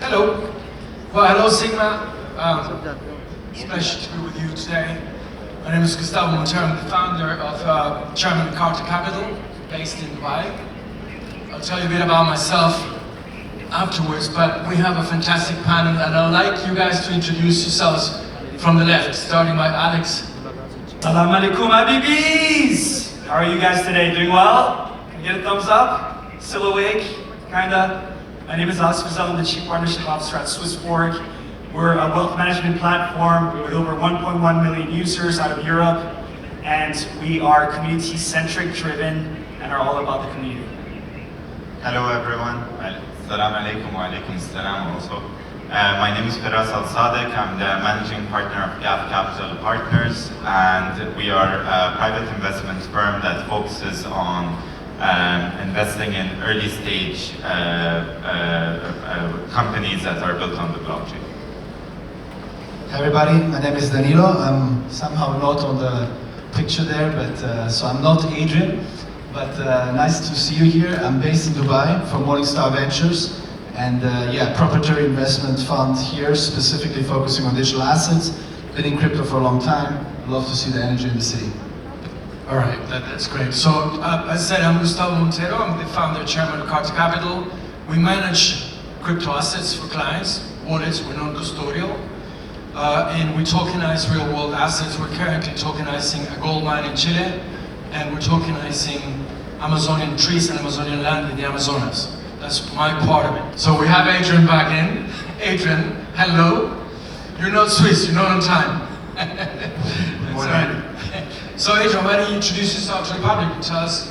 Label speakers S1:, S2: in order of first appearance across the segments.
S1: Hello. Well, hello, Sigma. It's a pleasure to be with you today. My name is Gustavo Montero. I'm the founder of German Carta Capital, based in Dubai. I'll tell you a bit about myself afterwards, but we have a fantastic panel, and I'd like you guys to introduce yourselves from the left, starting by Alex.
S2: Salam alaikum, AIBCs! How are you guys today? Doing well? Can you get a thumbs up? Still awake? Kinda? My name is Alex Fazel. I'm the Chief Partnership Officer at Swissborg. We're a wealth management platform with over 1.1 million users out of Europe, and we are community-centric driven and are all about the community.
S3: Hello everyone. Salam alaikum wa alaikum salam also. My name is Fras Al Sadek. I'm the managing partner of GAF Capital Partners, and we are a private investment firm that focuses on investing in early stage companies that are built on the blockchain.
S4: Hi everybody, my name is Danilo. I'm somehow not on the picture there, but so I'm not Adrian, but nice to see you here. I'm based in Dubai for Morningstar Ventures, and proprietary investment fund here, specifically focusing on digital assets. Been in crypto for a long time. Love to see the energy in the city.
S1: All right, that's great. So, as I said, I'm Gustavo Montero. I'm the founder and chairman of Carta Capital. We manage crypto assets for clients, wallets. We're non-custodial. And we tokenize real-world assets. We're currently tokenizing a gold mine in Chile, and we're tokenizing Amazonian trees and Amazonian land in the Amazonas. That's my part of it. So we have Adrian back in. Adrian, hello. You're not Swiss, you're not on time. So Adrian, why don't you introduce yourself to the public and tell us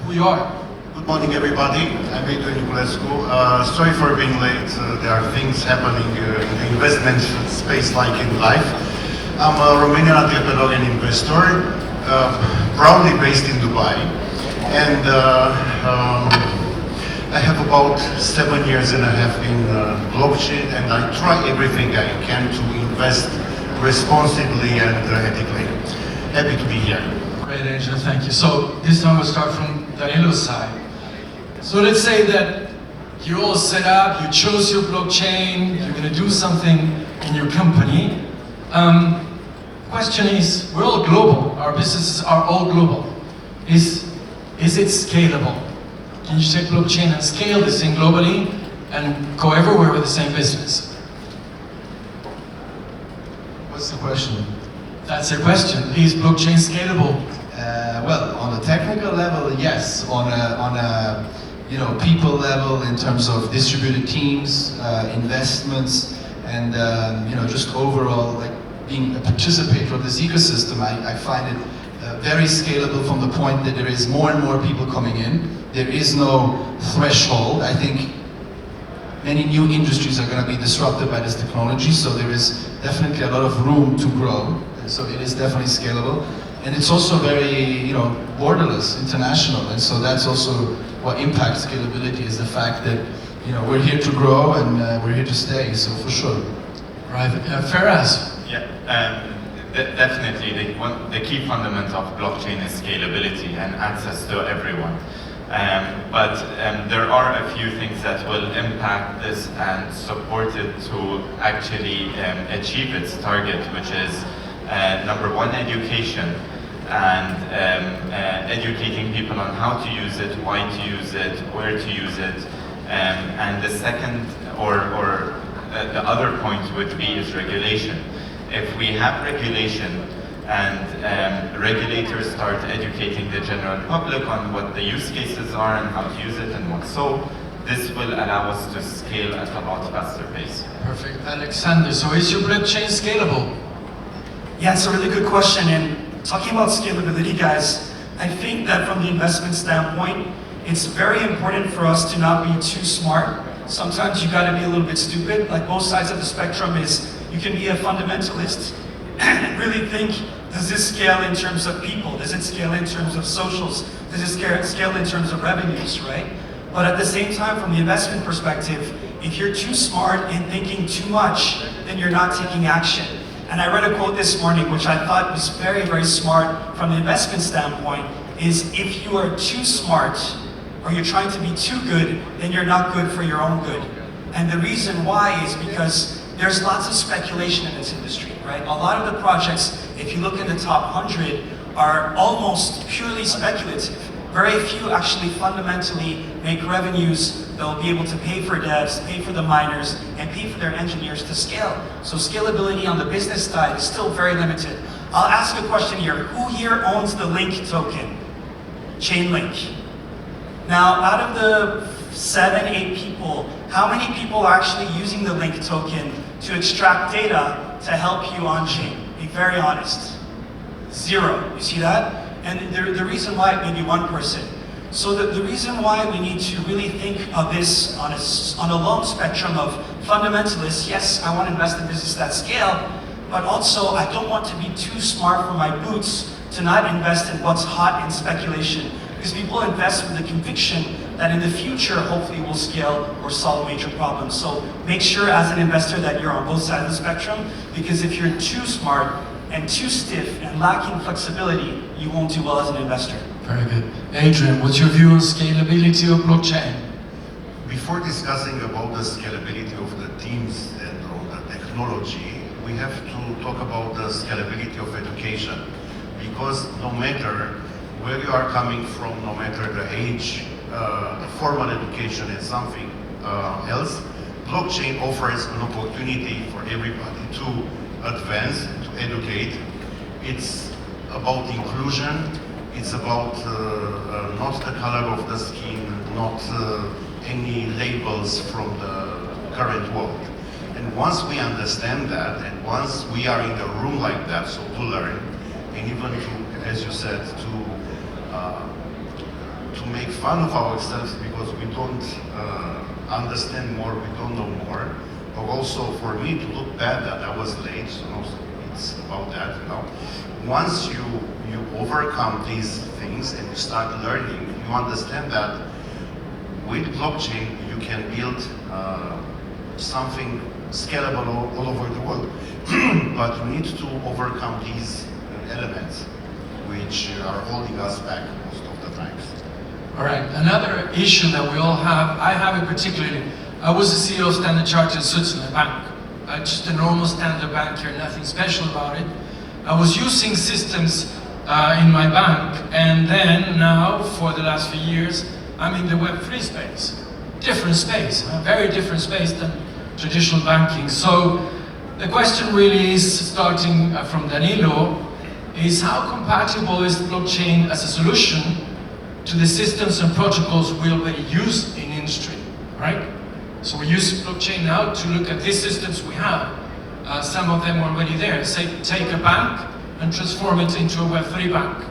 S1: who you are?
S5: Good morning everybody, I'm Adrian Niculescu. Sorry for being late, there are things happening in the investment space like in life. I'm a Romanian entrepreneurial investor, proudly based in Dubai, and I have about 7 years and a half in blockchain, and I try everything I can to invest responsibly and ethically. Happy to be here.
S1: Great, Adrian, thank you. So this time we'll start from Danilo's side. So let's say that you're all set up, you chose your blockchain, you're going to do something in your company. Question is, we're all global, our businesses are all global. Is it scalable? Can you take blockchain and scale this thing globally and go everywhere with the same business?
S4: What's the question?
S1: That's the question. Is blockchain scalable?
S4: Well, on a technical level, yes. On a people level, in terms of distributed teams, investments, and just overall like being a participator of this ecosystem, I find it very scalable from the point that there is more and more people coming in. There is no threshold. I think many new industries are going to be disrupted by this technology, so there is definitely a lot of room to grow. So it is definitely scalable, and it's also very, borderless, international, and so that's also what impacts scalability, is the fact that, we're here to grow and we're here to stay. So for sure.
S1: Right, Faraz.
S3: Yeah, definitely. The key fundament of blockchain is scalability and access to everyone. But there are a few things that will impact this and support it to actually achieve its target, which is number one, education, and educating people on how to use it, why to use it, where to use it, and the second, or the other point would be is regulation. If we have regulation and regulators start educating the general public on what the use cases are and how to use it and what so, this will allow us to scale at a lot faster pace.
S1: Perfect. Alexander, so is your blockchain scalable?
S2: Yeah, it's a really good question, and talking about scalability, guys, I think that from the investment standpoint, it's very important for us to not be too smart. Sometimes you gotta be a little bit stupid. Like both sides of the spectrum is, you can be a fundamentalist and really think, does this scale in terms of people? Does it scale in terms of socials? Does it scale in terms of revenues, right? But at the same time, from the investment perspective, if you're too smart and thinking too much, then you're not taking action. And I read a quote this morning, which I thought was very, very smart from the investment standpoint, is if you are too smart or you're trying to be too good, then you're not good for your own good. And the reason why is because there's lots of speculation in this industry, right? A lot of the projects, if you look in the top 100, are almost purely speculative. Very few actually fundamentally make revenues that will be able to pay for devs, pay for the miners, and pay for their engineers to scale. So scalability on the business side is still very limited. I'll ask a question here. Who here owns the Link token? Chainlink. Now, out of the 7, 8 people, how many people are actually using the Link token to extract data to help you on-chain? Be very honest. 0. You see that? And the reason why, maybe 1 person. So the reason why we need to really think of this on a long spectrum of fundamentalists, yes, I want to invest in business that scale, but also I don't want to be too smart for my boots to not invest in what's hot in speculation. Because people invest with the conviction that in the future, hopefully we'll scale or solve major problems. So make sure as an investor that you're on both sides of the spectrum, because if you're too smart and too stiff and lacking flexibility, you won't do well as an investor.
S1: Very good. Adrian, what's your view on scalability of blockchain?
S5: Before discussing about the scalability of the teams and on the technology, we have to talk about the scalability of education. Because no matter where you are coming from, no matter the age, formal education and something else, blockchain offers an opportunity for everybody to advance, to educate. It's about inclusion, it's about not the color of the skin, not any labels from the current world. And once we understand that, and once we are in a room like that, so to learn, and even to, as you said, to make fun of ourselves because we don't understand more, we don't know more, but also for me to look bad that I was late, so it's about that, you know. Once you overcome these things and you start learning, you understand that with blockchain you can build something scalable all over the world. But you need to overcome these elements which are holding us back most of the times.
S1: All right, another issue that we all have, I have it particularly, I was the CEO of Standard Chartered Switzerland Bank. Just a normal standard bank here, nothing special about it. I was using systems in my bank, and then now, for the last few years, I'm in the Web3 space. Different space, a very different space than traditional banking. So the question really is, starting from Danilo, is how compatible is blockchain as a solution to the systems and protocols we already use in industry, right? So we use blockchain now to look at these systems we have. Some of them are already there. Say, take a bank and transform it into a Web3 bank.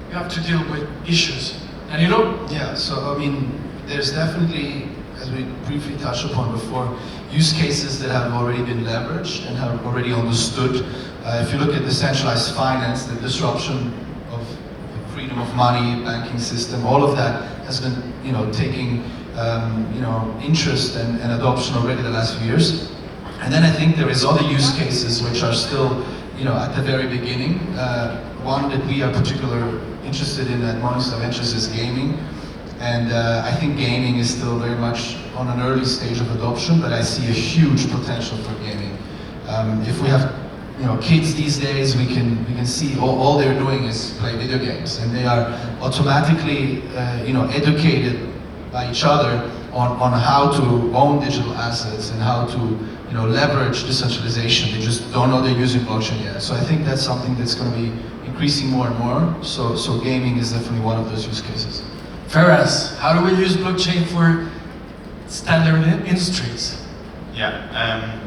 S1: You have to deal with issues. Danilo?
S4: Yeah, so I mean, there's definitely, as we briefly touched upon before, use cases that have already been leveraged and have already understood. If you look at decentralized finance, the disruption of the freedom of money, banking system, all of that has been, taking, interest and adoption already the last few years. And then I think there is other use cases which are still, at the very beginning. One that we are particularly interested in at Morningstar Ventures is gaming. And I think gaming is still very much on an early stage of adoption, but I see a huge potential for gaming. If we have kids these days, we can see all they're doing is play video games, and they are automatically educated by each other on how to own digital assets and how to leverage decentralization. They just don't know they're using blockchain yet. So I think that's something that's going to be increasing more and more. So gaming is definitely one of those use cases.
S1: Fras, how do we use blockchain for standard industries?
S3: Yeah,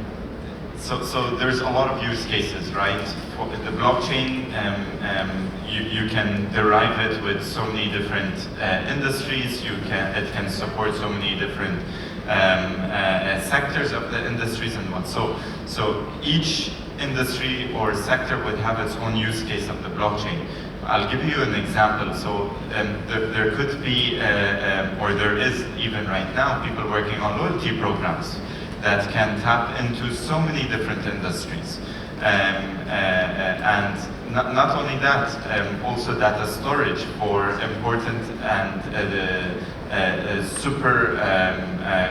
S3: so there's a lot of use cases, right? For the blockchain, you can derive it with so many different industries. It can support so many different sectors of the industries and what. So each industry or sector would have its own use case of the blockchain. I'll give you an example. So there could be, or there is even right now, people working on loyalty programs that can tap into so many different industries. And not only that, also data storage for important and super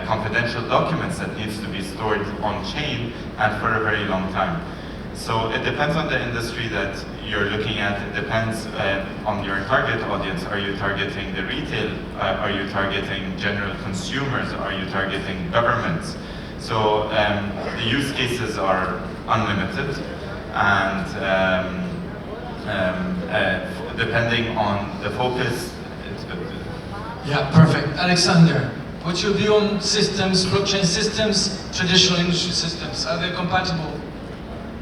S3: confidential documents that needs to be stored on chain and for a very long time. So it depends on the industry that you're looking at. It depends on your target audience. Are you targeting the retail? Are you targeting general consumers? Are you targeting governments? So the use cases are unlimited, and depending on the focus.
S1: Yeah, perfect. Alexander, what's your view on systems, blockchain systems, traditional industry systems? Are they compatible?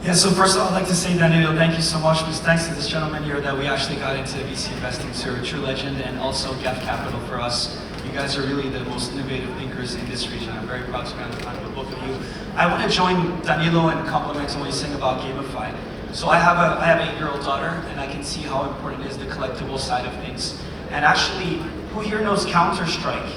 S2: Yeah, so first of all, I'd like to say, Danilo, thank you so much. It was thanks to this gentleman here that we actually got into VC investing, so you're a true legend, and also Gap Capital for us. You guys are really the most innovative thinkers in this region. I'm very proud to be on the panel with both of you. I want to join Danilo and compliment on what he's saying about gamify. So I have an 8-year-old daughter, and I can see how important is the collectible side of things. And actually, who here knows Counter-Strike?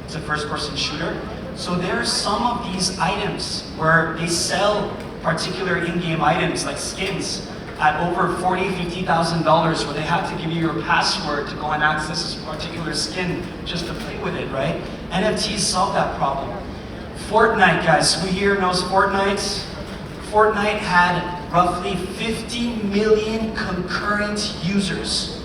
S2: It's a first-person shooter. So there's some of these items where they sell particular in-game items like skins at over $40,000, $50,000, where they have to give you your password to go and access this particular skin just to play with it, right? NFTs solve that problem. Fortnite, guys, who here knows Fortnite? Fortnite had roughly 50 million concurrent users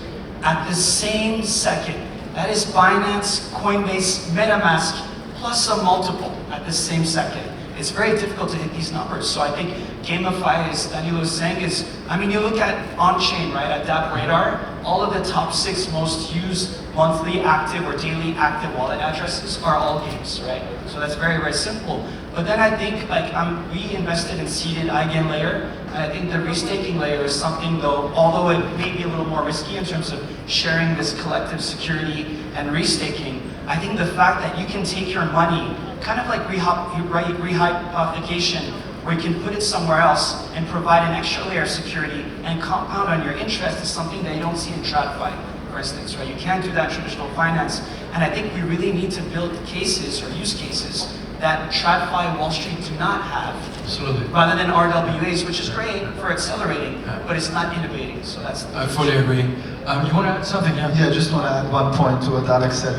S2: at the same second. That is Binance, Coinbase, MetaMask, plus a multiple at the same second. It's very difficult to hit these numbers. So I think gamify, as Danilo is saying, is, I mean, you look at on-chain, right, at DappRadar, all of the top 6 most used monthly active or daily active wallet addresses are all games, right? So that's very, very simple. But then I think, like, we invested in seeded IGAN layer, and I think the restaking layer is something, though, although it may be a little more risky in terms of sharing this collective security and restaking, I think the fact that you can take your money, kind of like rehypothecation, where you can put it somewhere else and provide an extra layer of security and compound on your interest is something that you don't see in TradFi, for instance, right? You can't do that in traditional finance. And I think we really need to build cases or use cases that TradFi Wall Street do not have.
S1: Absolutely.
S2: Rather than RWAs, which is great for accelerating, but it's not innovating. So that's
S1: I fully agree. You want to add something? Yeah,
S4: Yeah, just want to add one point to what Alex said.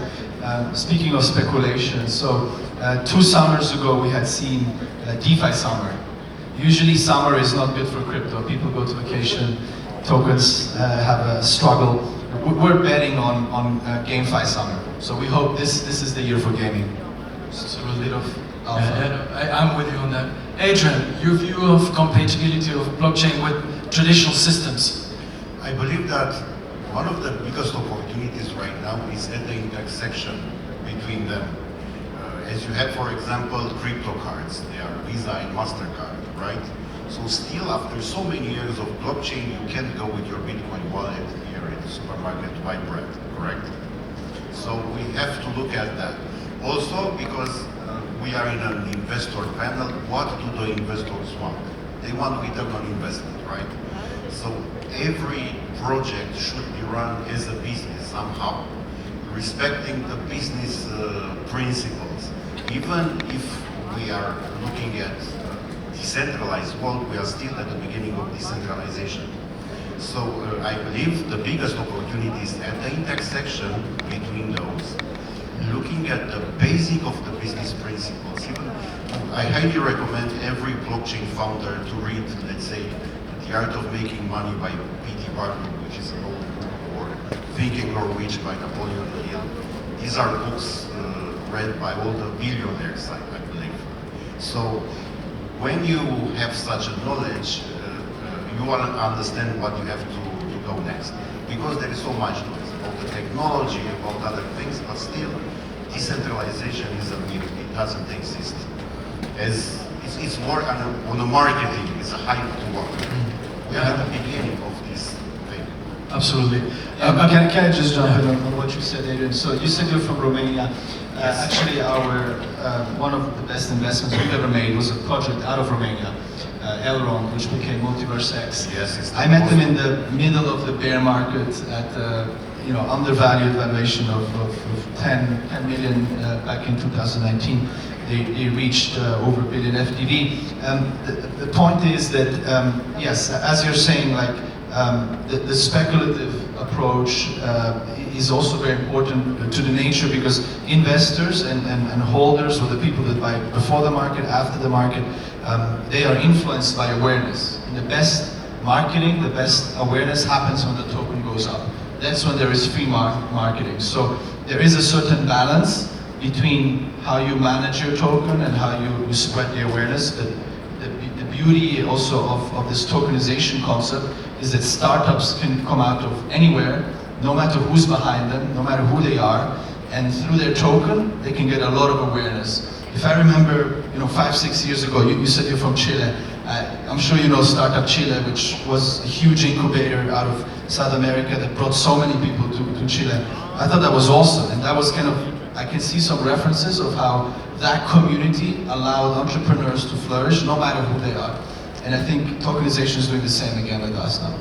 S4: Speaking of speculation, so 2 summers ago we had seen DeFi summer. Usually summer is not good for crypto. People go to vacation, tokens have a struggle. We're betting on GameFi summer. So we hope this is the year for gaming. Just a little bit of alpha.
S1: I'm with you on that. Adrian, your view of compatibility of blockchain with traditional systems?
S5: I believe that one of the biggest opportunities right now is at the intersection between them. As you have, for example, crypto cards, they are Visa and MasterCard, right? So still after so many years of blockchain, you can't go with your Bitcoin wallet here at the supermarket to buy bread, correct? So we have to look at that. Also, because we are in an investor panel, what do the investors want? They want return on investment, right? So every project should be run as a business somehow, respecting the business principles. Even if we are looking at decentralized world, we are still at the beginning of decentralization. So I believe the biggest opportunity is at the intersection between those, looking at the basic of the business principles. Even I highly recommend every blockchain founder to read, let's say, The Art of Making Money by P.T. Barnum, which is an old book, or Think and Grow Rich by Napoleon Hill. These are books read by all the billionaires, I believe. So when you have such a knowledge, you want to understand what you have to go next. Because there is so much noise about the technology, about other things, but still, decentralization is a myth. It doesn't exist. As it's more on the marketing, it's a hype to work. We are at the beginning of this thing.
S1: Absolutely.
S4: Can I just jump in on what you said, Adrian? So you said you're from Romania.
S5: Yes.
S4: Actually, our one of the best investments we've ever made was a project out of Romania, Elrond, which became Multiverse X.
S5: Yes,
S4: I met them in the middle of the bear market at undervalued valuation of 10 million back in 2019. They reached over $1 billion FDV. The point is that yes, as you're saying, like the speculative approach is also very important to the nature, because investors and holders, or the people that buy before the market, after the market, they are influenced by awareness. And the best marketing, the best awareness happens when the token goes up. That's when there is free marketing. So there is a certain balance between how you manage your token and how you spread the awareness. But the beauty also of this tokenization concept is that startups can come out of anywhere, no matter who's behind them, no matter who they are, and through their token, they can get a lot of awareness. If I remember, 5-6 years ago, you said you're from Chile. I'm sure you know Startup Chile, which was a huge incubator out of South America that brought so many people to Chile. I thought that was awesome, and that was I can see some references of how that community allowed entrepreneurs to flourish no matter who they are. And I think tokenization is doing the same again with us now.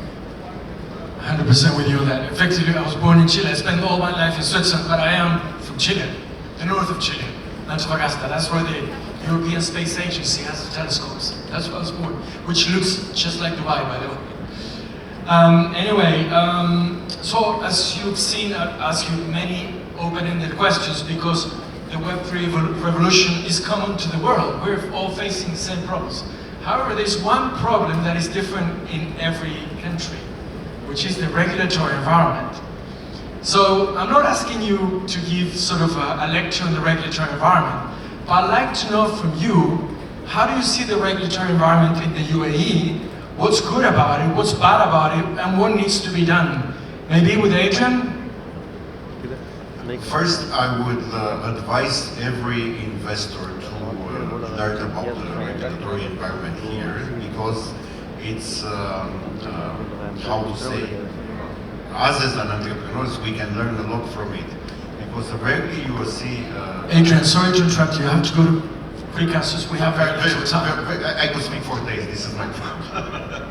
S1: 100% with you on that. Effectively, I was born in Chile. I spent all my life in Switzerland, but I am from Chile, the north of Chile, Antofagasta. That's where the European Space Agency has the telescopes. That's where I was born, which looks just like Dubai, by the way. So as you've seen, I've asked you many open-ended questions because the Web3 revolution is common to the world. We're all facing the same problems. However, there's one problem that is different in every country, which is the regulatory environment. So I'm not asking you to give sort of a lecture on the regulatory environment, but I'd like to know from you, how do you see the regulatory environment in the UAE? What's good about it, what's bad about it, and what needs to be done? Maybe with Adrian?
S5: First, I would advise every investor to learn about the regulatory environment here, because it's, how to say, us as an entrepreneurs, we can learn a lot from it. Because rarely you will see...
S1: Adrian, sorry to interrupt you, I have to go to precursors, we have very little time.
S5: I could speak for days, this is my problem.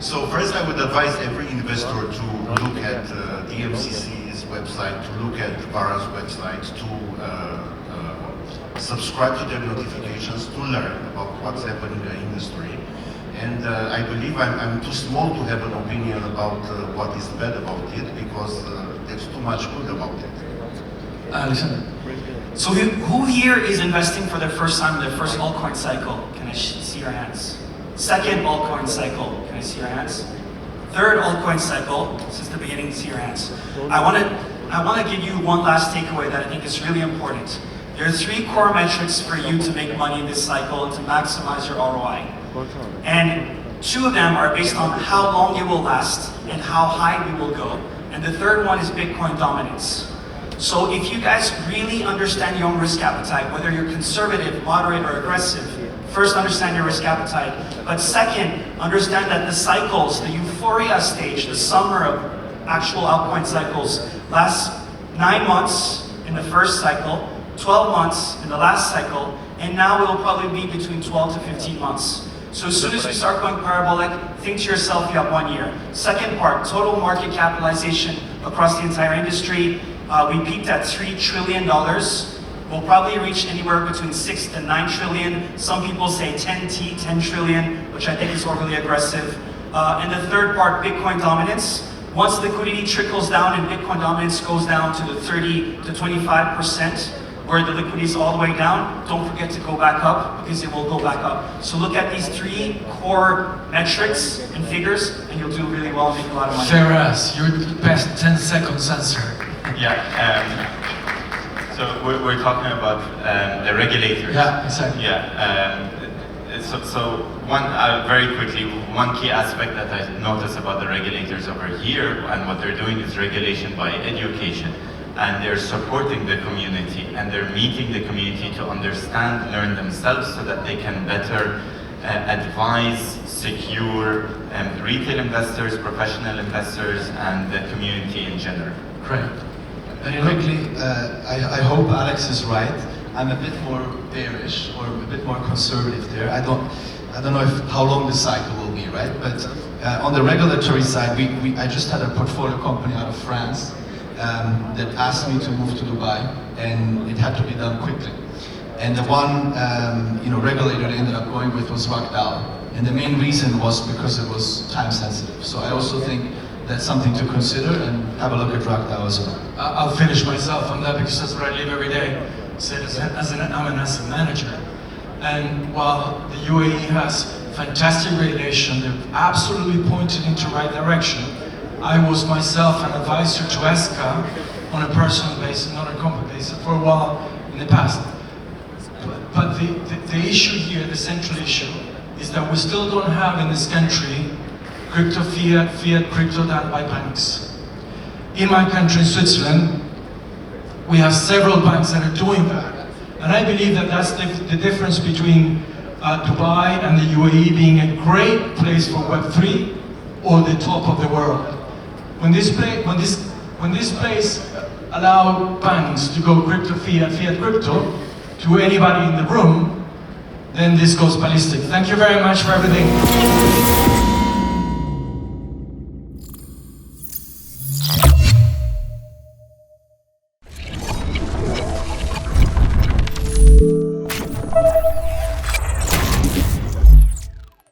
S5: So first I would advise every investor to look at the MCC's website, to look at Vara's website, to subscribe to their notifications, to learn about what's happening in the industry. And I believe I'm too small to have an opinion about what is bad about it, because there's too much good about it.
S1: Listen.
S2: So who here is investing for the first time in their first altcoin cycle? Can I see your hands? Second altcoin cycle, can I see your hands? Third altcoin cycle, since the beginning, see your hands. I want to give you one last takeaway that I think is really important. There are 3 core metrics for you to make money in this cycle and to maximize your ROI. And 2 of them are based on how long it will last and how high we will go. And the third one is Bitcoin dominance. So if you guys really understand your own risk appetite, whether you're conservative, moderate, or aggressive, first understand your risk appetite. But second, understand that the cycles, the euphoria stage, the summer of actual altcoin cycles, lasts 9 months in the first cycle, 12 months in the last cycle, and now it will probably be between 12 to 15 months. So as soon as we start going parabolic, think to yourself, you have 1 year. Second part, total market capitalization across the entire industry. We peaked at $3 trillion. We'll probably reach anywhere between 6 to 9 trillion. Some people say 10 trillion, which I think is overly aggressive. And the third part, Bitcoin dominance. Once liquidity trickles down and Bitcoin dominance goes down to the 30 to 25%, where the liquidity is all the way down, don't forget to go back up, because it will go back up. So look at these 3 core metrics and figures, and you'll do really well and make a lot of money.
S1: Faraz, you're the best 10 seconds answer.
S3: Yeah, so we're talking about the regulators.
S1: Yeah, exactly.
S3: Yeah, so one, very quickly, one key aspect that I noticed about the regulators over here and what they're doing is regulation by education. And they're supporting the community, and they're meeting the community to understand, learn themselves, so that they can better advise, secure retail investors, professional investors, and the community in general.
S1: Great.
S4: Very quickly, I hope Alex is right. I'm a bit more bearish, or a bit more conservative there. I don't know how long the cycle will be, right? But on the regulatory side, I just had a portfolio company out of France that asked me to move to Dubai, and it had to be done quickly. And the one regulator they ended up going with was Fazel. And the main reason was because it was time sensitive. So I also think that's something to consider, and have a look at Rakdao as well.
S1: I'll finish myself on that because that's what I live every day. I'm an asset manager. And while the UAE has fantastic regulation, they've absolutely pointed into the right direction. I was myself an advisor to ESCA on a personal basis, not a company basis, for a while in the past. But the issue here, the central issue, is that we still don't have in this country crypto fiat crypto done by banks. In my country, Switzerland, we have several banks that are doing that. And I believe that that's the difference between Dubai and the UAE being a great place for Web3 or the top of the world. When this place allow banks to go crypto fiat crypto to anybody in the room, then this goes ballistic. Thank you very much for everything.